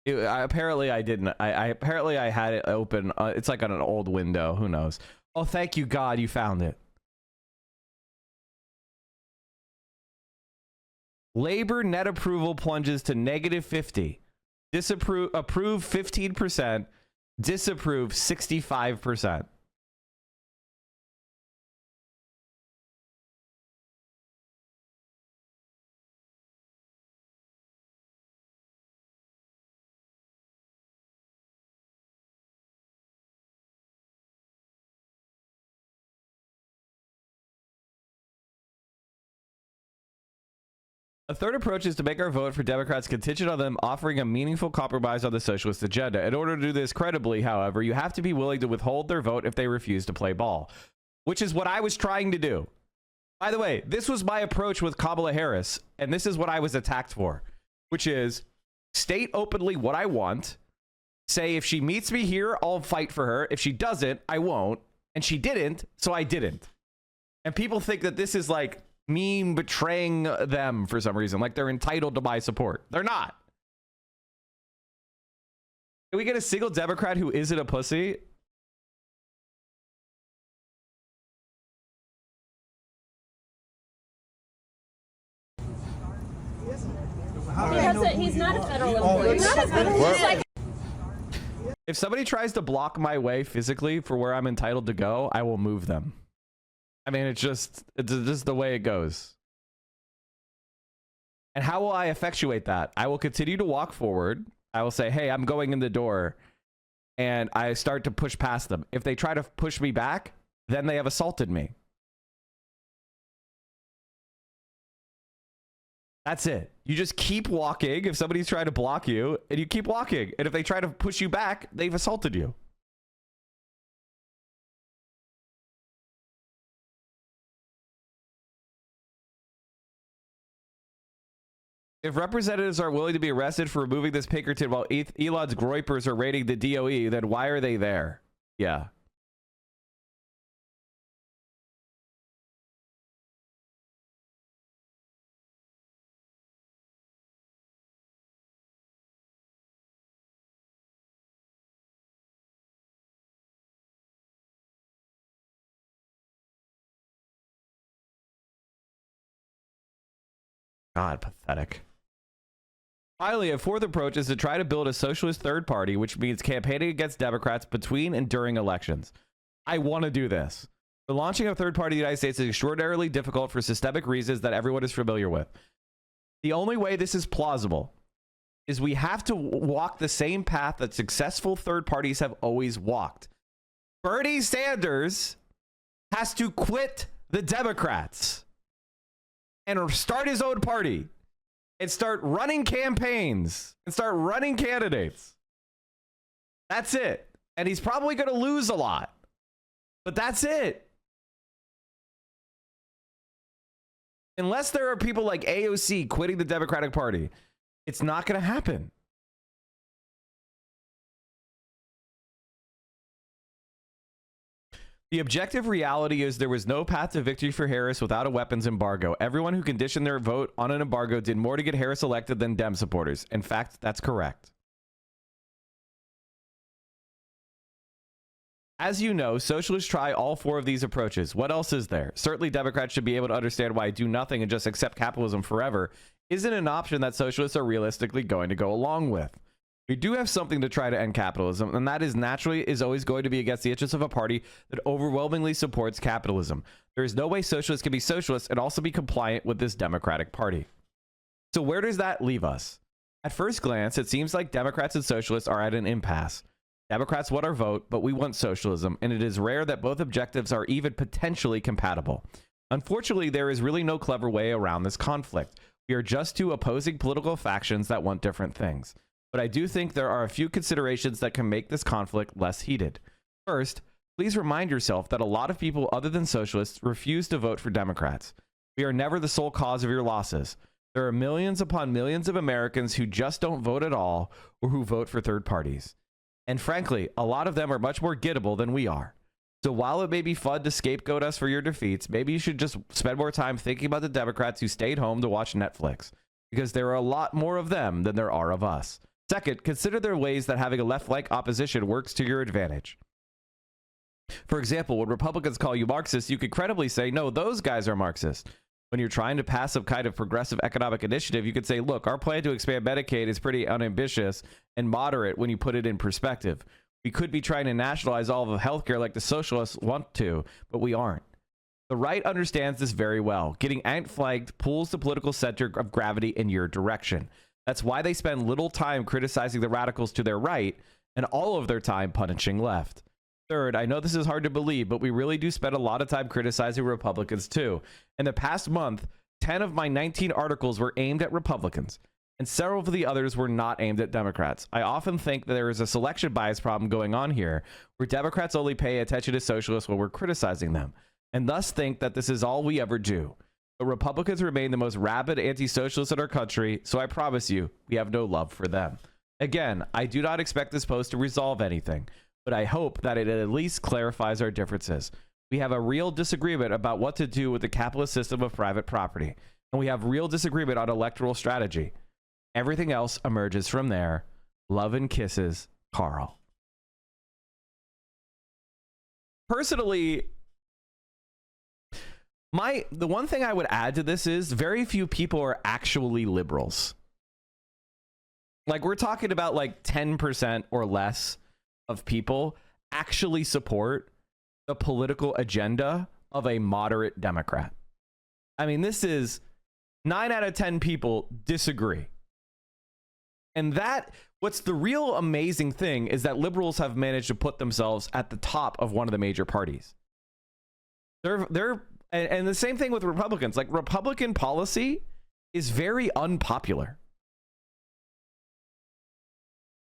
Apparently I didn't. Apparently I had it open. It's like on an old window. Who knows? Oh, thank you, God, you found it. Labor net approval plunges to -50. Approve 15%. Disapprove 65%. A third approach is to make our vote for Democrats contingent on them offering a meaningful compromise on the socialist agenda. In order to do this credibly, however, you have to be willing to withhold their vote if they refuse to play ball, which is what I was trying to do. By the way, this was my approach with Kamala Harris, and this is what I was attacked for, which is state openly what I want, say if she meets me here, I'll fight for her. If she doesn't, I won't. And she didn't, so I didn't. And people think that this is like me betraying them for some reason, like they're entitled to my support. They're not. Can we get a single Democrat who isn't a pussy? not a federal employee. Not a federal employee. If somebody tries to block my way physically for where I'm entitled to go, I will move them. I mean, it's just the way it goes. And how will I effectuate that? I will continue to walk forward. I will say, hey, I'm going in the door. And I start to push past them. If they try to push me back, then they have assaulted me. That's it. You just keep walking if somebody's trying to block you, and you keep walking. And if they try to push you back, they've assaulted you. If representatives are willing to be arrested for removing this Pinkerton while Elon's groypers are raiding the DOE, then why are they there? Yeah. God, pathetic. Finally, a fourth approach is to try to build a socialist third party, which means campaigning against Democrats between and during elections. I want to do this. The launching of a third party in the United States is extraordinarily difficult for systemic reasons that everyone is familiar with. The only way this is plausible is we have to walk the same path that successful third parties have always walked. Bernie Sanders has to quit the Democrats and start his own party. And start running campaigns and start running candidates. That's it. And he's probably going to lose a lot. But that's it. Unless there are people like AOC quitting the Democratic Party, it's not going to happen. The objective reality is there was no path to victory for Harris without a weapons embargo. Everyone who conditioned their vote on an embargo did more to get Harris elected than Dem supporters. In fact, that's correct. As you know, socialists try all four of these approaches. What else is there? Certainly Democrats should be able to understand why do nothing and just accept capitalism forever isn't an option that socialists are realistically going to go along with. We do have something to try to end capitalism, and that is naturally is always going to be against the interests of a party that overwhelmingly supports capitalism. There is no way socialists can be socialists and also be compliant with this Democratic Party. So where does that leave us? At first glance, it seems like Democrats and socialists are at an impasse. Democrats want our vote, but we want socialism, and it is rare that both objectives are even potentially compatible. Unfortunately, there is really no clever way around this conflict. We are just two opposing political factions that want different things. But I do think there are a few considerations that can make this conflict less heated. First, please remind yourself that a lot of people other than socialists refuse to vote for Democrats. We are never the sole cause of your losses. There are millions upon millions of Americans who just don't vote at all or who vote for third parties. And frankly, a lot of them are much more gettable than we are. So while it may be fun to scapegoat us for your defeats, maybe you should just spend more time thinking about the Democrats who stayed home to watch Netflix, because there are a lot more of them than there are of us. Second, consider there are ways that having a left-like opposition works to your advantage. For example, when Republicans call you Marxist, you could credibly say, no, those guys are Marxist. When you're trying to pass some kind of progressive economic initiative, you could say, look, our plan to expand Medicaid is pretty unambitious and moderate when you put it in perspective. We could be trying to nationalize all of healthcare like the socialists want to, but we aren't. The right understands this very well. Getting outflanked pulls the political center of gravity in your direction. That's why they spend little time criticizing the radicals to their right and all of their time punishing left. Third, I know this is hard to believe, but we really do spend a lot of time criticizing Republicans too. In the past month, 10 of my 19 articles were aimed at Republicans, and several of the others were not aimed at Democrats. I often think that there is a selection bias problem going on here, where Democrats only pay attention to socialists when we're criticizing them, and thus think that this is all we ever do. But Republicans remain the most rabid anti-socialists in our country, so I promise you, we have no love for them. Again, I do not expect this post to resolve anything, but I hope that it at least clarifies our differences. We have a real disagreement about what to do with the capitalist system of private property, and we have real disagreement on electoral strategy. Everything else emerges from there. Love and kisses, Carl. Personally, the one thing I would add to this is very few people are actually liberals. Like, we're talking about like 10% or less of people actually support the political agenda of a moderate Democrat. I mean, this is 9 out of 10 people disagree. And what's the real amazing thing is that liberals have managed to put themselves at the top of one of the major parties. And the same thing with Republicans. Like, Republican policy is very unpopular.